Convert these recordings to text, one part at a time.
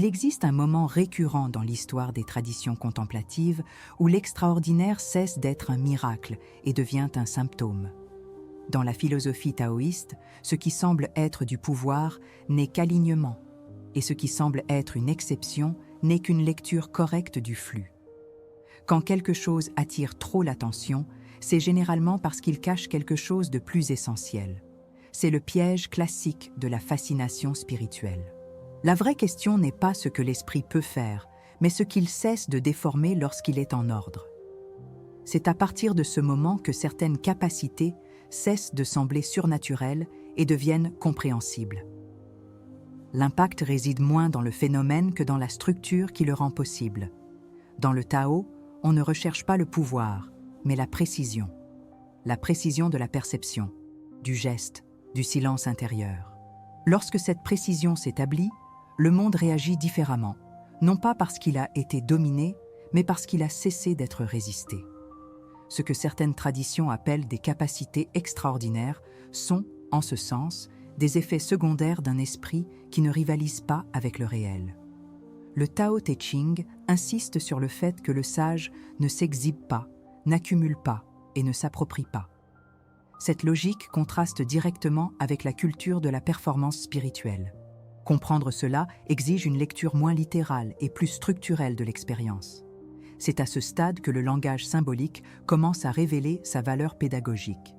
Il existe un moment récurrent dans l'histoire des traditions contemplatives où l'extraordinaire cesse d'être un miracle et devient un symptôme. Dans la philosophie taoïste, ce qui semble être du pouvoir n'est qu'alignement, et ce qui semble être une exception n'est qu'une lecture correcte du flux. Quand quelque chose attire trop l'attention, c'est généralement parce qu'il cache quelque chose de plus essentiel. C'est le piège classique de la fascination spirituelle. La vraie question n'est pas ce que l'esprit peut faire, mais ce qu'il cesse de déformer lorsqu'il est en ordre. C'est à partir de ce moment que certaines capacités cessent de sembler surnaturelles et deviennent compréhensibles. L'impact réside moins dans le phénomène que dans la structure qui le rend possible. Dans le Tao, on ne recherche pas le pouvoir, mais la précision. La précision de la perception, du geste, du silence intérieur. Lorsque cette précision s'établit, le monde réagit différemment, non pas parce qu'il a été dominé, mais parce qu'il a cessé d'être résisté. Ce que certaines traditions appellent des capacités extraordinaires sont, en ce sens, des effets secondaires d'un esprit qui ne rivalise pas avec le réel. Le Tao Te Ching insiste sur le fait que le sage ne s'exhibe pas, n'accumule pas et ne s'approprie pas. Cette logique contraste directement avec la culture de la performance spirituelle. Comprendre cela exige une lecture moins littérale et plus structurelle de l'expérience. C'est à ce stade que le langage symbolique commence à révéler sa valeur pédagogique.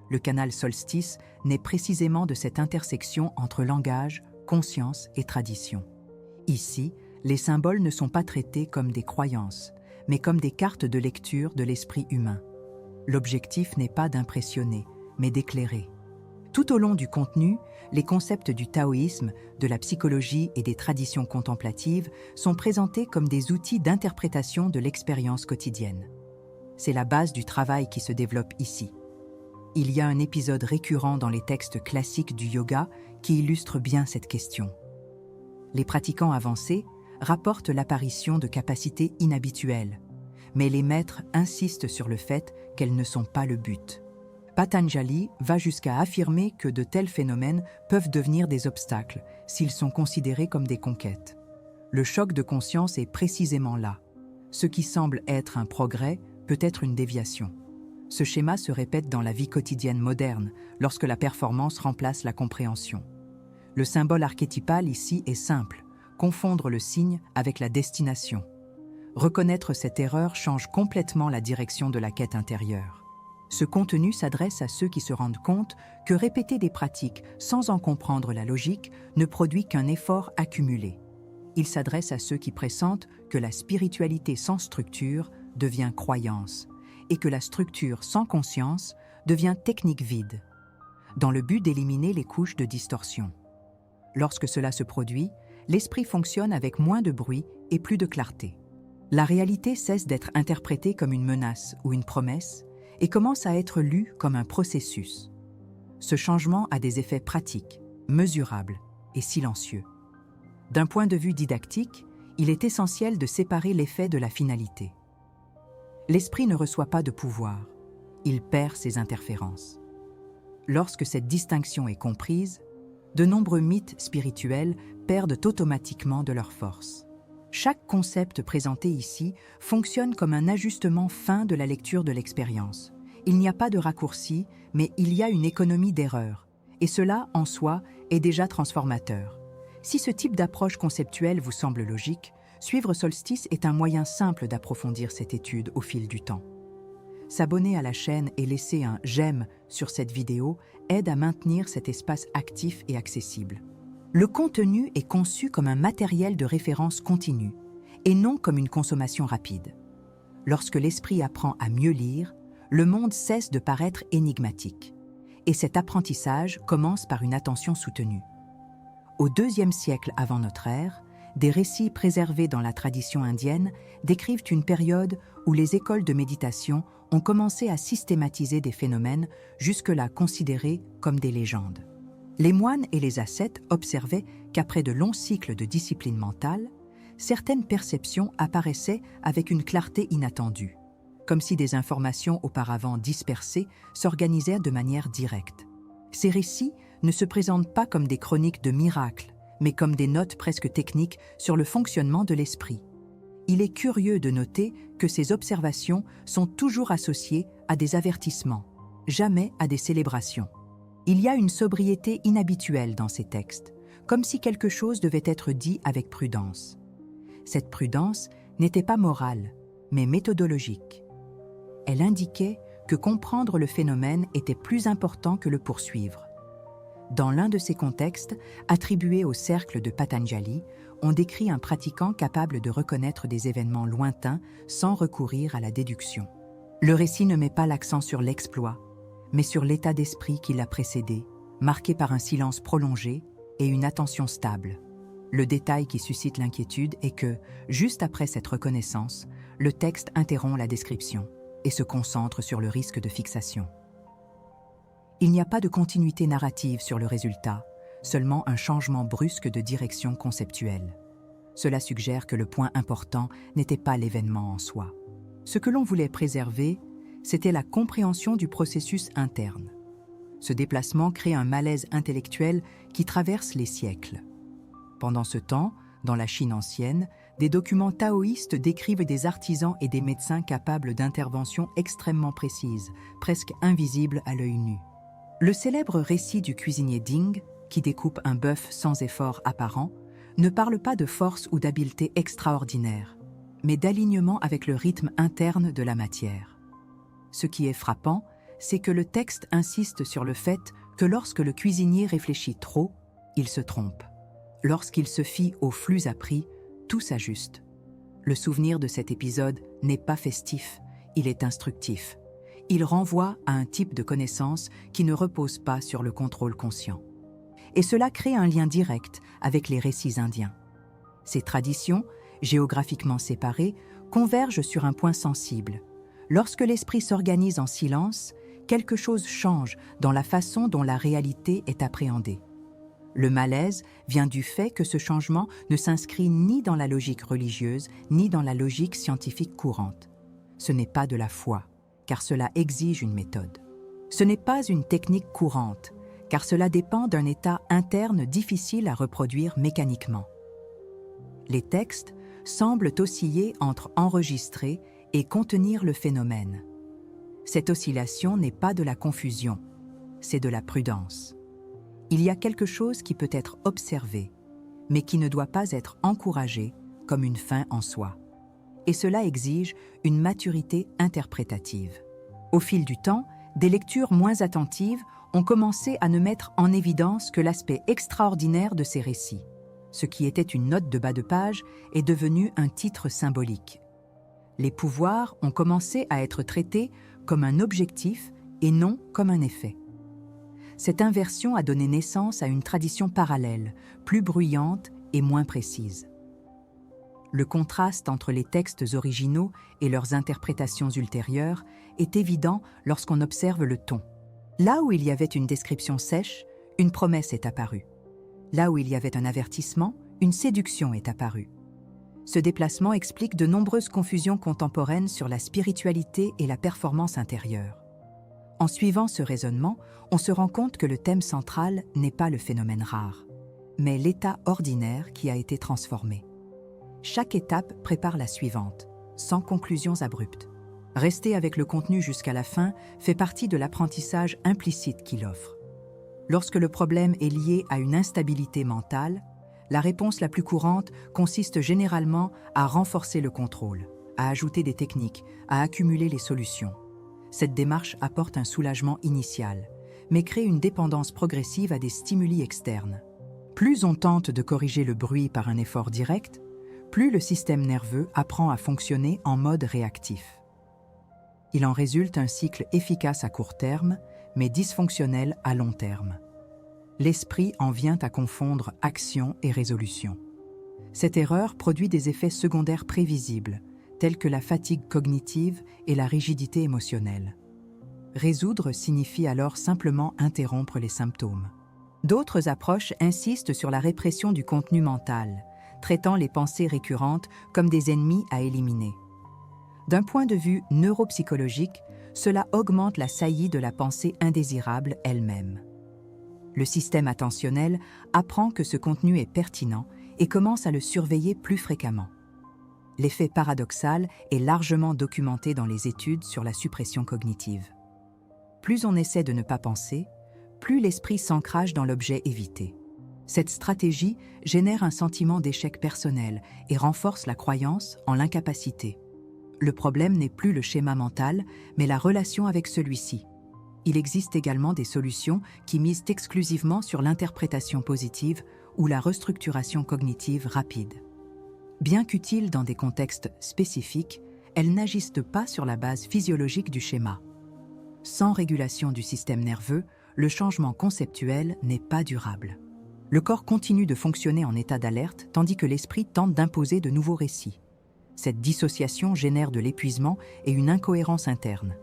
Le canal Solstice naît précisément de cette intersection entre langage, conscience et tradition. Ici, les symboles ne sont pas traités comme des croyances, mais comme des cartes de lecture de l'esprit humain. L'objectif n'est pas d'impressionner, mais d'éclairer. Tout au long du contenu, les concepts du taoïsme, de la psychologie et des traditions contemplatives sont présentés comme des outils d'interprétation de l'expérience quotidienne. C'est la base du travail qui se développe ici. Il y a un épisode récurrent dans les textes classiques du yoga qui illustre bien cette question. Les pratiquants avancés rapportent l'apparition de capacités inhabituelles, mais les maîtres insistent sur le fait qu'elles ne sont pas le but. Patanjali va jusqu'à affirmer que de tels phénomènes peuvent devenir des obstacles s'ils sont considérés comme des conquêtes. Le choc de conscience est précisément là. Ce qui semble être un progrès peut être une déviation. Ce schéma se répète dans la vie quotidienne moderne, lorsque la performance remplace la compréhension. Le symbole archétypal ici est simple, confondre le signe avec la destination. Reconnaître cette erreur change complètement la direction de la quête intérieure. Ce contenu s'adresse à ceux qui se rendent compte que répéter des pratiques sans en comprendre la logique ne produit qu'un effort accumulé. Il s'adresse à ceux qui pressentent que la spiritualité sans structure devient croyance et que la structure sans conscience devient technique vide, dans le but d'éliminer les couches de distorsion. Lorsque cela se produit, l'esprit fonctionne avec moins de bruit et plus de clarté. La réalité cesse d'être interprétée comme une menace ou une promesse et commence à être lue comme un processus. Ce changement a des effets pratiques, mesurables et silencieux. D'un point de vue didactique, il est essentiel de séparer l'effet de la finalité. L'esprit ne reçoit pas de pouvoir, il perd ses interférences. Lorsque cette distinction est comprise, de nombreux mythes spirituels perdent automatiquement de leur force. Chaque concept présenté ici fonctionne comme un ajustement fin de la lecture de l'expérience. Il n'y a pas de raccourci, mais il y a une économie d'erreurs, et cela, en soi, est déjà transformateur. Si ce type d'approche conceptuelle vous semble logique, suivre Solstice est un moyen simple d'approfondir cette étude au fil du temps. S'abonner à la chaîne et laisser un « j'aime » sur cette vidéo aide à maintenir cet espace actif et accessible. Le contenu est conçu comme un matériel de référence continu et non comme une consommation rapide. Lorsque l'esprit apprend à mieux lire, le monde cesse de paraître énigmatique. Et cet apprentissage commence par une attention soutenue. Au IIe siècle avant notre ère, des récits préservés dans la tradition indienne décrivent une période où les écoles de méditation ont commencé à systématiser des phénomènes jusque-là considérés comme des légendes. Les moines et les ascètes observaient qu'après de longs cycles de discipline mentale, certaines perceptions apparaissaient avec une clarté inattendue, comme si des informations auparavant dispersées s'organisaient de manière directe. Ces récits ne se présentent pas comme des chroniques de miracles, mais comme des notes presque techniques sur le fonctionnement de l'esprit. Il est curieux de noter que ces observations sont toujours associées à des avertissements, jamais à des célébrations. Il y a une sobriété inhabituelle dans ces textes, comme si quelque chose devait être dit avec prudence. Cette prudence n'était pas morale, mais méthodologique. Elle indiquait que comprendre le phénomène était plus important que le poursuivre. Dans l'un de ces contextes, attribué au cercle de Patanjali, on décrit un pratiquant capable de reconnaître des événements lointains sans recourir à la déduction. Le récit ne met pas l'accent sur l'exploit, mais sur l'état d'esprit qui l'a précédé, marqué par un silence prolongé et une attention stable. Le détail qui suscite l'inquiétude est que, juste après cette reconnaissance, le texte interrompt la description et se concentre sur le risque de fixation. Il n'y a pas de continuité narrative sur le résultat, seulement un changement brusque de direction conceptuelle. Cela suggère que le point important n'était pas l'événement en soi. Ce que l'on voulait préserver, c'était la compréhension du processus interne. Ce déplacement crée un malaise intellectuel qui traverse les siècles. Pendant ce temps, dans la Chine ancienne, des documents taoïstes décrivent des artisans et des médecins capables d'interventions extrêmement précises, presque invisibles à l'œil nu. Le célèbre récit du cuisinier Ding, qui découpe un bœuf sans effort apparent, ne parle pas de force ou d'habileté extraordinaire, mais d'alignement avec le rythme interne de la matière. Ce qui est frappant, c'est que le texte insiste sur le fait que lorsque le cuisinier réfléchit trop, il se trompe. Lorsqu'il se fie aux flux appris, tout s'ajuste. Le souvenir de cet épisode n'est pas festif, il est instructif. Il renvoie à un type de connaissance qui ne repose pas sur le contrôle conscient. Et cela crée un lien direct avec les récits indiens. Ces traditions, géographiquement séparées, convergent sur un point sensible. Lorsque l'esprit s'organise en silence, quelque chose change dans la façon dont la réalité est appréhendée. Le malaise vient du fait que ce changement ne s'inscrit ni dans la logique religieuse, ni dans la logique scientifique courante. Ce n'est pas de la foi, car cela exige une méthode. Ce n'est pas une technique courante, car cela dépend d'un état interne difficile à reproduire mécaniquement. Les textes semblent osciller entre enregistrer et contenir le phénomène. Cette oscillation n'est pas de la confusion, c'est de la prudence. Il y a quelque chose qui peut être observé, mais qui ne doit pas être encouragé comme une fin en soi. Et cela exige une maturité interprétative. Au fil du temps, des lectures moins attentives ont commencé à ne mettre en évidence que l'aspect extraordinaire de ces récits. Ce qui était une note de bas de page est devenu un titre symbolique. Les pouvoirs ont commencé à être traités comme un objectif et non comme un effet. Cette inversion a donné naissance à une tradition parallèle, plus bruyante et moins précise. Le contraste entre les textes originaux et leurs interprétations ultérieures est évident lorsqu'on observe le ton. Là où il y avait une description sèche, une promesse est apparue. Là où il y avait un avertissement, une séduction est apparue. Ce déplacement explique de nombreuses confusions contemporaines sur la spiritualité et la performance intérieure. En suivant ce raisonnement, on se rend compte que le thème central n'est pas le phénomène rare, mais l'état ordinaire qui a été transformé. Chaque étape prépare la suivante, sans conclusions abruptes. Rester avec le contenu jusqu'à la fin fait partie de l'apprentissage implicite qu'il offre. Lorsque le problème est lié à une instabilité mentale, la réponse la plus courante consiste généralement à renforcer le contrôle, à ajouter des techniques, à accumuler les solutions. Cette démarche apporte un soulagement initial, mais crée une dépendance progressive à des stimuli externes. Plus on tente de corriger le bruit par un effort direct, plus le système nerveux apprend à fonctionner en mode réactif. Il en résulte un cycle efficace à court terme, mais dysfonctionnel à long terme. L'esprit en vient à confondre action et résolution. Cette erreur produit des effets secondaires prévisibles, tels que la fatigue cognitive et la rigidité émotionnelle. Résoudre signifie alors simplement interrompre les symptômes. D'autres approches insistent sur la répression du contenu mental, traitant les pensées récurrentes comme des ennemis à éliminer. D'un point de vue neuropsychologique, cela augmente la saillie de la pensée indésirable elle-même. Le système attentionnel apprend que ce contenu est pertinent et commence à le surveiller plus fréquemment. L'effet paradoxal est largement documenté dans les études sur la suppression cognitive. Plus on essaie de ne pas penser, plus l'esprit s'ancrage dans l'objet évité. Cette stratégie génère un sentiment d'échec personnel et renforce la croyance en l'incapacité. Le problème n'est plus le schéma mental, mais la relation avec celui-ci. Il existe également des solutions qui misent exclusivement sur l'interprétation positive ou la restructuration cognitive rapide. Bien qu'utiles dans des contextes spécifiques, elles n'agissent pas sur la base physiologique du schéma. Sans régulation du système nerveux, le changement conceptuel n'est pas durable. Le corps continue de fonctionner en état d'alerte tandis que l'esprit tente d'imposer de nouveaux récits. Cette dissociation génère de l'épuisement et une incohérence interne.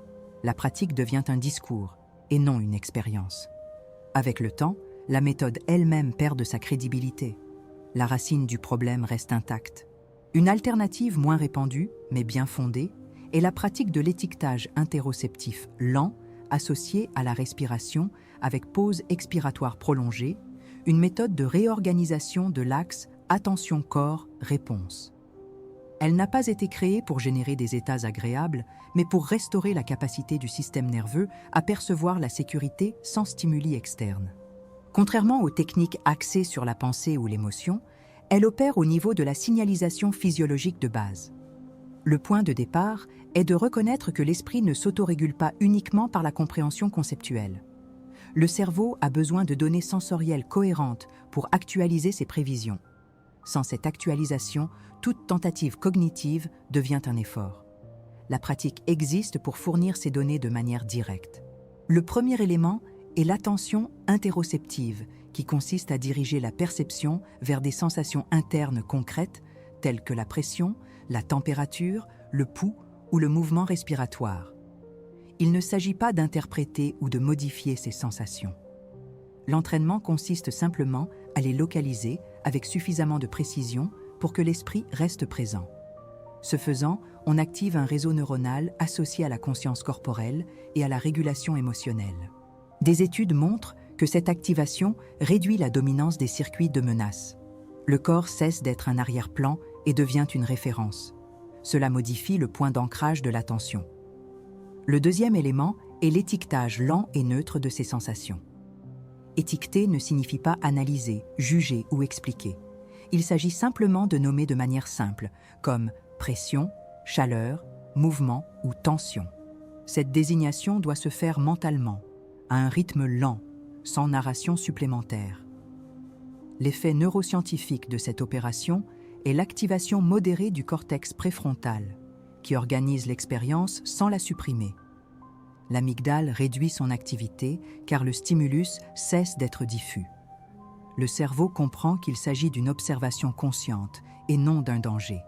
La pratique devient un discours et non une expérience. Avec le temps, la méthode elle-même perd de sa crédibilité. La racine du problème reste intacte. Une alternative moins répandue, mais bien fondée, est la pratique de l'étiquetage interoceptif lent associé à la respiration avec pause expiratoire prolongée, une méthode de réorganisation de l'axe attention-corps-réponse. Elle n'a pas été créée pour générer des états agréables, mais pour restaurer la capacité du système nerveux à percevoir la sécurité sans stimuli externes. Contrairement aux techniques axées sur la pensée ou l'émotion, elle opère au niveau de la signalisation physiologique de base. Le point de départ est de reconnaître que l'esprit ne s'autorégule pas uniquement par la compréhension conceptuelle. Le cerveau a besoin de données sensorielles cohérentes pour actualiser ses prévisions. Sans cette actualisation, toute tentative cognitive devient un effort. La pratique existe pour fournir ces données de manière directe. Le premier élément est l'attention interoceptive, qui consiste à diriger la perception vers des sensations internes concrètes, telles que la pression, la température, le pouls ou le mouvement respiratoire. Il ne s'agit pas d'interpréter ou de modifier ces sensations. L'entraînement consiste simplement à les localiser avec suffisamment de précision pour que l'esprit reste présent. Ce faisant, on active un réseau neuronal associé à la conscience corporelle et à la régulation émotionnelle. Des études montrent que cette activation réduit la dominance des circuits de menace. Le corps cesse d'être un arrière-plan et devient une référence. Cela modifie le point d'ancrage de l'attention. Le deuxième élément est l'étiquetage lent et neutre de ces sensations. Étiqueter ne signifie pas analyser, juger ou expliquer. Il s'agit simplement de nommer de manière simple, comme pression, chaleur, mouvement ou tension. Cette désignation doit se faire mentalement, à un rythme lent, sans narration supplémentaire. L'effet neuroscientifique de cette opération est l'activation modérée du cortex préfrontal, qui organise l'expérience sans la supprimer. L'amygdale réduit son activité car le stimulus cesse d'être diffus. Le cerveau comprend qu'il s'agit d'une observation consciente et non d'un danger.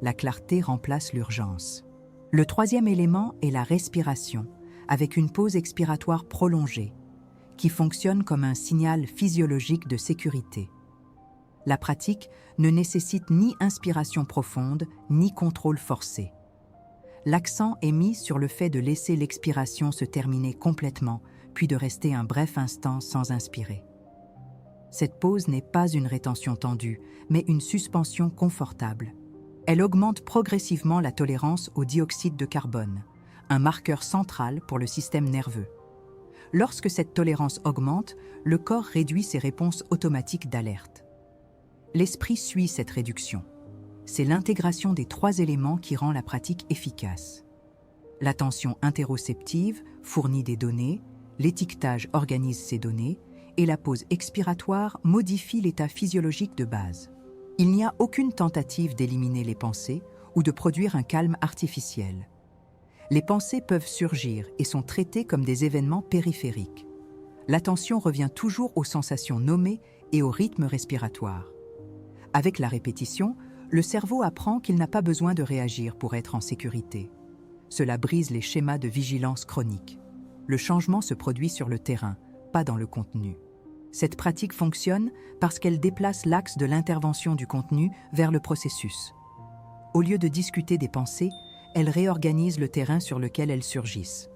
La clarté remplace l'urgence. Le troisième élément est la respiration, avec une pause expiratoire prolongée, qui fonctionne comme un signal physiologique de sécurité. La pratique ne nécessite ni inspiration profonde, ni contrôle forcé. L'accent est mis sur le fait de laisser l'expiration se terminer complètement, puis de rester un bref instant sans inspirer. Cette pause n'est pas une rétention tendue, mais une suspension confortable. Elle augmente progressivement la tolérance au dioxyde de carbone, un marqueur central pour le système nerveux. Lorsque cette tolérance augmente, le corps réduit ses réponses automatiques d'alerte. L'esprit suit cette réduction. C'est l'intégration des trois éléments qui rend la pratique efficace. L'attention interoceptive fournit des données, l'étiquetage organise ces données, et la pause expiratoire modifie l'état physiologique de base. Il n'y a aucune tentative d'éliminer les pensées ou de produire un calme artificiel. Les pensées peuvent surgir et sont traitées comme des événements périphériques. L'attention revient toujours aux sensations nommées et au rythme respiratoire. Avec la répétition, le cerveau apprend qu'il n'a pas besoin de réagir pour être en sécurité. Cela brise les schémas de vigilance chronique. Le changement se produit sur le terrain, pas dans le contenu. Cette pratique fonctionne parce qu'elle déplace l'axe de l'intervention du contenu vers le processus. Au lieu de discuter des pensées, elle réorganise le terrain sur lequel elles surgissent.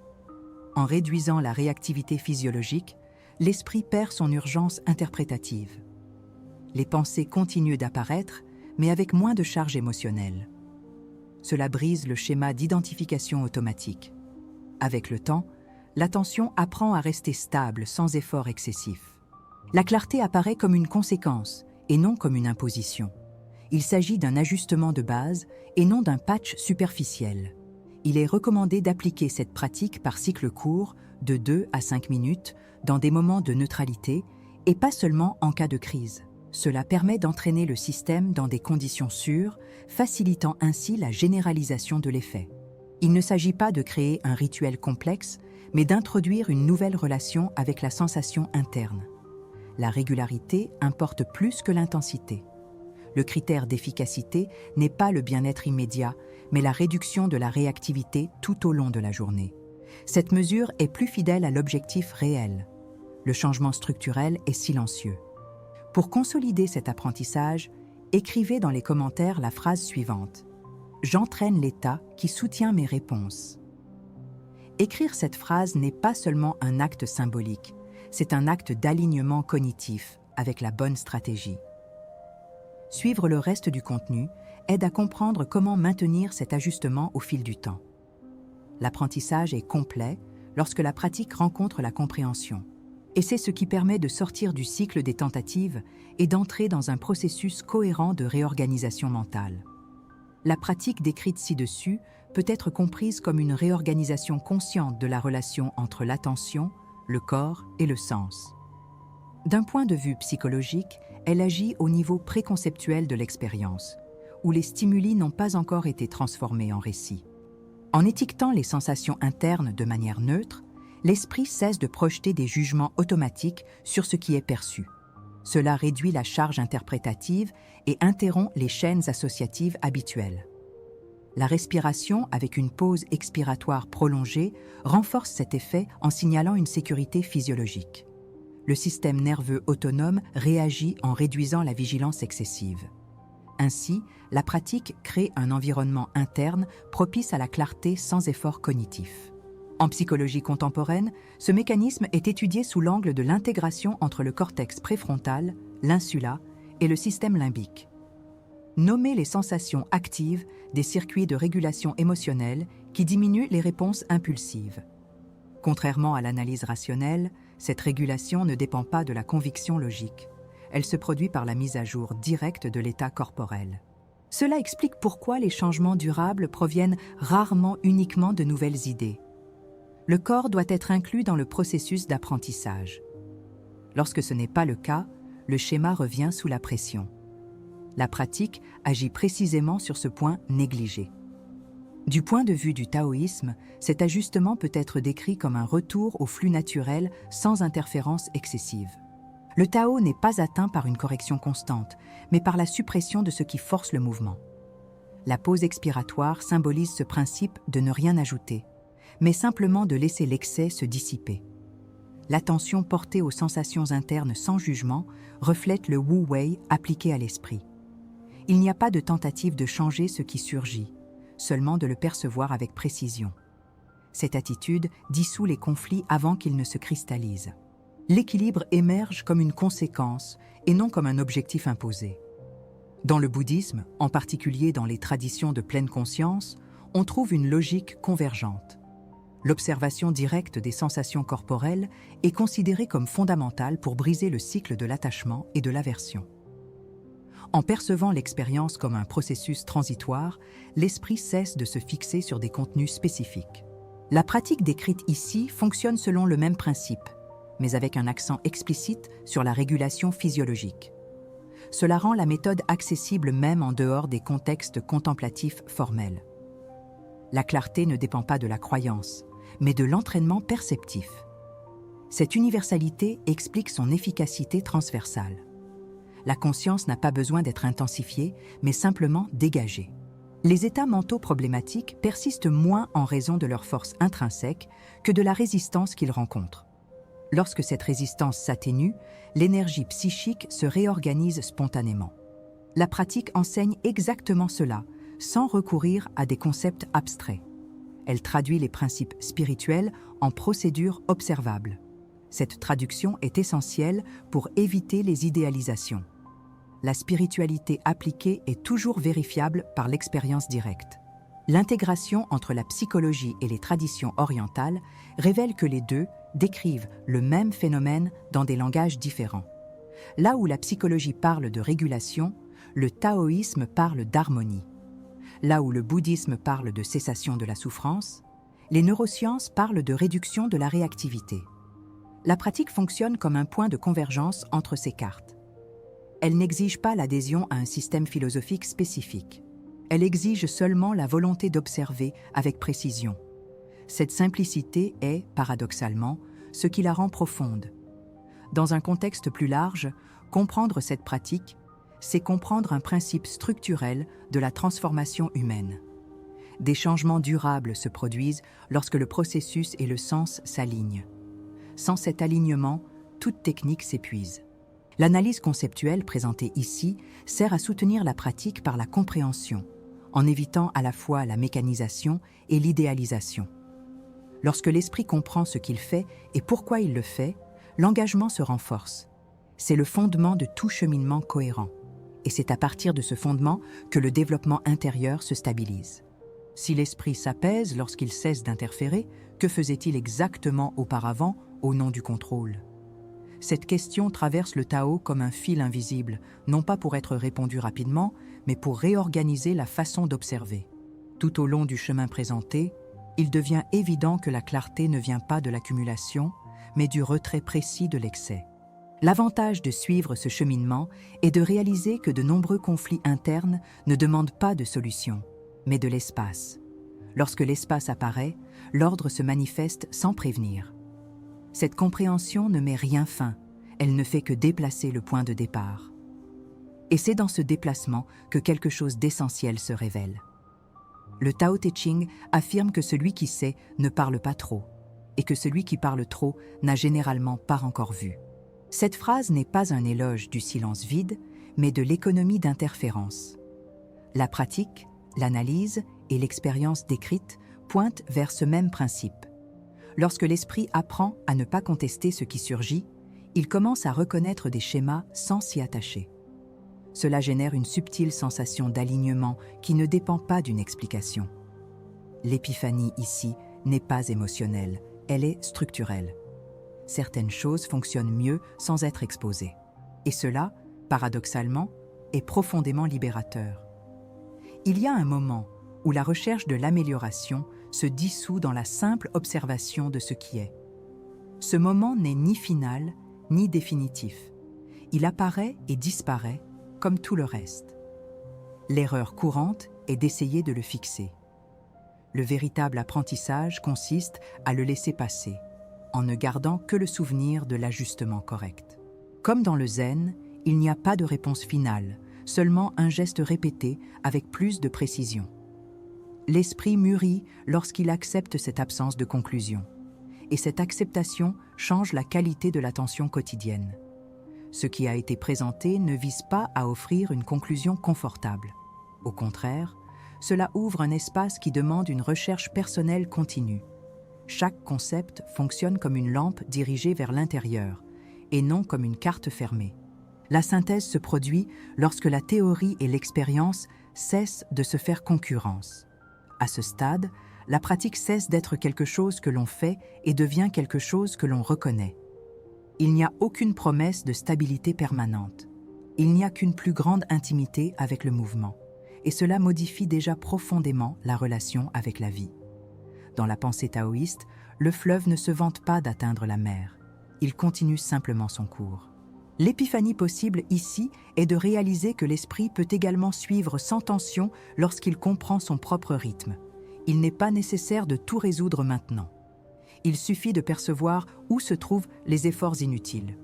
En réduisant la réactivité physiologique, l'esprit perd son urgence interprétative. Les pensées continuent d'apparaître, mais avec moins de charge émotionnelle. Cela brise le schéma d'identification automatique. Avec le temps, l'attention apprend à rester stable sans effort excessif. La clarté apparaît comme une conséquence et non comme une imposition. Il s'agit d'un ajustement de base et non d'un patch superficiel. Il est recommandé d'appliquer cette pratique par cycle court, de 2 à 5 minutes, dans des moments de neutralité et pas seulement en cas de crise. Cela permet d'entraîner le système dans des conditions sûres, facilitant ainsi la généralisation de l'effet. Il ne s'agit pas de créer un rituel complexe, mais d'introduire une nouvelle relation avec la sensation interne. La régularité importe plus que l'intensité. Le critère d'efficacité n'est pas le bien-être immédiat, mais la réduction de la réactivité tout au long de la journée. Cette mesure est plus fidèle à l'objectif réel. Le changement structurel est silencieux. Pour consolider cet apprentissage, écrivez dans les commentaires la phrase suivante. J'entraîne l'état qui soutient mes réponses. Écrire cette phrase n'est pas seulement un acte symbolique, c'est un acte d'alignement cognitif avec la bonne stratégie. Suivre le reste du contenu aide à comprendre comment maintenir cet ajustement au fil du temps. L'apprentissage est complet lorsque la pratique rencontre la compréhension. Et c'est ce qui permet de sortir du cycle des tentatives et d'entrer dans un processus cohérent de réorganisation mentale. La pratique décrite ci-dessus peut être comprise comme une réorganisation consciente de la relation entre l'attention, le corps et le sens. D'un point de vue psychologique, elle agit au niveau préconceptuel de l'expérience, où les stimuli n'ont pas encore été transformés en récit. En étiquetant les sensations internes de manière neutre, l'esprit cesse de projeter des jugements automatiques sur ce qui est perçu. Cela réduit la charge interprétative et interrompt les chaînes associatives habituelles. La respiration, avec une pause expiratoire prolongée, renforce cet effet en signalant une sécurité physiologique. Le système nerveux autonome réagit en réduisant la vigilance excessive. Ainsi, la pratique crée un environnement interne propice à la clarté sans effort cognitif. En psychologie contemporaine, ce mécanisme est étudié sous l'angle de l'intégration entre le cortex préfrontal, l'insula et le système limbique. Nommer les sensations actives des circuits de régulation émotionnelle qui diminuent les réponses impulsives. Contrairement à l'analyse rationnelle, cette régulation ne dépend pas de la conviction logique. Elle se produit par la mise à jour directe de l'état corporel. Cela explique pourquoi les changements durables proviennent rarement uniquement de nouvelles idées. Le corps doit être inclus dans le processus d'apprentissage. Lorsque ce n'est pas le cas, le schéma revient sous la pression. La pratique agit précisément sur ce point négligé. Du point de vue du taoïsme, cet ajustement peut être décrit comme un retour au flux naturel sans interférence excessive. Le Tao n'est pas atteint par une correction constante, mais par la suppression de ce qui force le mouvement. La pause expiratoire symbolise ce principe de ne rien ajouter, mais simplement de laisser l'excès se dissiper. L'attention portée aux sensations internes sans jugement reflète le Wu Wei appliqué à l'esprit. Il n'y a pas de tentative de changer ce qui surgit, seulement de le percevoir avec précision. Cette attitude dissout les conflits avant qu'ils ne se cristallisent. L'équilibre émerge comme une conséquence et non comme un objectif imposé. Dans le bouddhisme, en particulier dans les traditions de pleine conscience, on trouve une logique convergente. L'observation directe des sensations corporelles est considérée comme fondamentale pour briser le cycle de l'attachement et de l'aversion. En percevant l'expérience comme un processus transitoire, l'esprit cesse de se fixer sur des contenus spécifiques. La pratique décrite ici fonctionne selon le même principe, mais avec un accent explicite sur la régulation physiologique. Cela rend la méthode accessible même en dehors des contextes contemplatifs formels. La clarté ne dépend pas de la croyance, mais de l'entraînement perceptif. Cette universalité explique son efficacité transversale. La conscience n'a pas besoin d'être intensifiée, mais simplement dégagée. Les états mentaux problématiques persistent moins en raison de leur force intrinsèque que de la résistance qu'ils rencontrent. Lorsque cette résistance s'atténue, l'énergie psychique se réorganise spontanément. La pratique enseigne exactement cela, sans recourir à des concepts abstraits. Elle traduit les principes spirituels en procédures observables. Cette traduction est essentielle pour éviter les idéalisations. La spiritualité appliquée est toujours vérifiable par l'expérience directe. L'intégration entre la psychologie et les traditions orientales révèle que les deux décrivent le même phénomène dans des langages différents. Là où la psychologie parle de régulation, le taoïsme parle d'harmonie. Là où le bouddhisme parle de cessation de la souffrance, les neurosciences parlent de réduction de la réactivité. La pratique fonctionne comme un point de convergence entre ces cartes. Elle n'exige pas l'adhésion à un système philosophique spécifique. Elle exige seulement la volonté d'observer avec précision. Cette simplicité est, paradoxalement, ce qui la rend profonde. Dans un contexte plus large, comprendre cette pratique, c'est comprendre un principe structurel de la transformation humaine. Des changements durables se produisent lorsque le processus et le sens s'alignent. Sans cet alignement, toute technique s'épuise. L'analyse conceptuelle présentée ici sert à soutenir la pratique par la compréhension, en évitant à la fois la mécanisation et l'idéalisation. Lorsque l'esprit comprend ce qu'il fait et pourquoi il le fait, l'engagement se renforce. C'est le fondement de tout cheminement cohérent. Et c'est à partir de ce fondement que le développement intérieur se stabilise. Si l'esprit s'apaise lorsqu'il cesse d'interférer, que faisait-il exactement auparavant au nom du contrôle? Cette question traverse le Tao comme un fil invisible, non pas pour être répondue rapidement, mais pour réorganiser la façon d'observer. Tout au long du chemin présenté, il devient évident que la clarté ne vient pas de l'accumulation, mais du retrait précis de l'excès. L'avantage de suivre ce cheminement est de réaliser que de nombreux conflits internes ne demandent pas de solution, mais de l'espace. Lorsque l'espace apparaît, l'ordre se manifeste sans prévenir. Cette compréhension ne met rien fin, elle ne fait que déplacer le point de départ. Et c'est dans ce déplacement que quelque chose d'essentiel se révèle. Le Tao Te Ching affirme que celui qui sait ne parle pas trop, et que celui qui parle trop n'a généralement pas encore vu. Cette phrase n'est pas un éloge du silence vide, mais de l'économie d'interférence. La pratique, l'analyse et l'expérience décrite pointent vers ce même principe. Lorsque l'esprit apprend à ne pas contester ce qui surgit, il commence à reconnaître des schémas sans s'y attacher. Cela génère une subtile sensation d'alignement qui ne dépend pas d'une explication. L'épiphanie ici n'est pas émotionnelle, elle est structurelle. Certaines choses fonctionnent mieux sans être exposées. Et cela, paradoxalement, est profondément libérateur. Il y a un moment où la recherche de l'amélioration se dissout dans la simple observation de ce qui est. Ce moment n'est ni final, ni définitif. Il apparaît et disparaît comme tout le reste. L'erreur courante est d'essayer de le fixer. Le véritable apprentissage consiste à le laisser passer, en ne gardant que le souvenir de l'ajustement correct. Comme dans le zen, il n'y a pas de réponse finale, seulement un geste répété avec plus de précision. L'esprit mûrit lorsqu'il accepte cette absence de conclusion. Et cette acceptation change la qualité de l'attention quotidienne. Ce qui a été présenté ne vise pas à offrir une conclusion confortable. Au contraire, cela ouvre un espace qui demande une recherche personnelle continue. Chaque concept fonctionne comme une lampe dirigée vers l'intérieur, et non comme une carte fermée. La synthèse se produit lorsque la théorie et l'expérience cessent de se faire concurrence. À ce stade, la pratique cesse d'être quelque chose que l'on fait et devient quelque chose que l'on reconnaît. Il n'y a aucune promesse de stabilité permanente. Il n'y a qu'une plus grande intimité avec le mouvement, et cela modifie déjà profondément la relation avec la vie. Dans la pensée taoïste, le fleuve ne se vante pas d'atteindre la mer. Il continue simplement son cours. L'épiphanie possible ici est de réaliser que l'esprit peut également suivre sans tension lorsqu'il comprend son propre rythme. Il n'est pas nécessaire de tout résoudre maintenant. Il suffit de percevoir où se trouvent les efforts inutiles.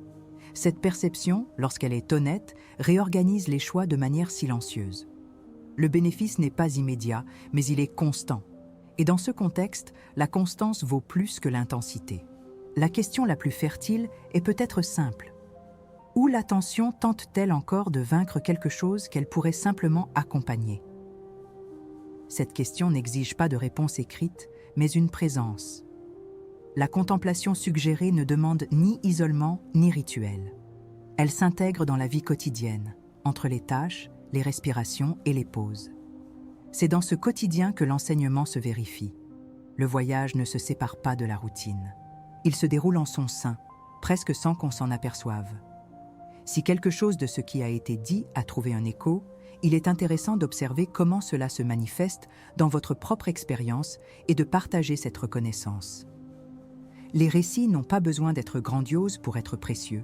Cette perception, lorsqu'elle est honnête, réorganise les choix de manière silencieuse. Le bénéfice n'est pas immédiat, mais il est constant. Et dans ce contexte, la constance vaut plus que l'intensité. La question la plus fertile est peut-être simple. Où l'attention tente-t-elle encore de vaincre quelque chose qu'elle pourrait simplement accompagner? Cette question n'exige pas de réponse écrite, mais une présence. la contemplation suggérée ne demande ni isolement ni rituel. Elle s'intègre dans la vie quotidienne, entre les tâches, les respirations et les pauses. C'est dans ce quotidien que l'enseignement se vérifie. Le voyage ne se sépare pas de la routine. Il se déroule en son sein, presque sans qu'on s'en aperçoive. Si quelque chose de ce qui a été dit a trouvé un écho, il est intéressant d'observer comment cela se manifeste dans votre propre expérience et de partager cette reconnaissance. Les récits n'ont pas besoin d'être grandioses pour être précieux.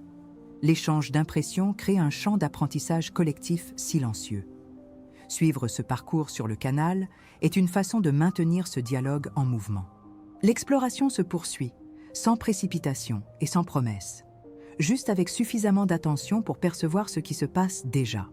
L'échange d'impressions crée un champ d'apprentissage collectif silencieux. Suivre ce parcours sur le canal est une façon de maintenir ce dialogue en mouvement. L'exploration se poursuit, sans précipitation et sans promesse, juste avec suffisamment d'attention pour percevoir ce qui se passe déjà.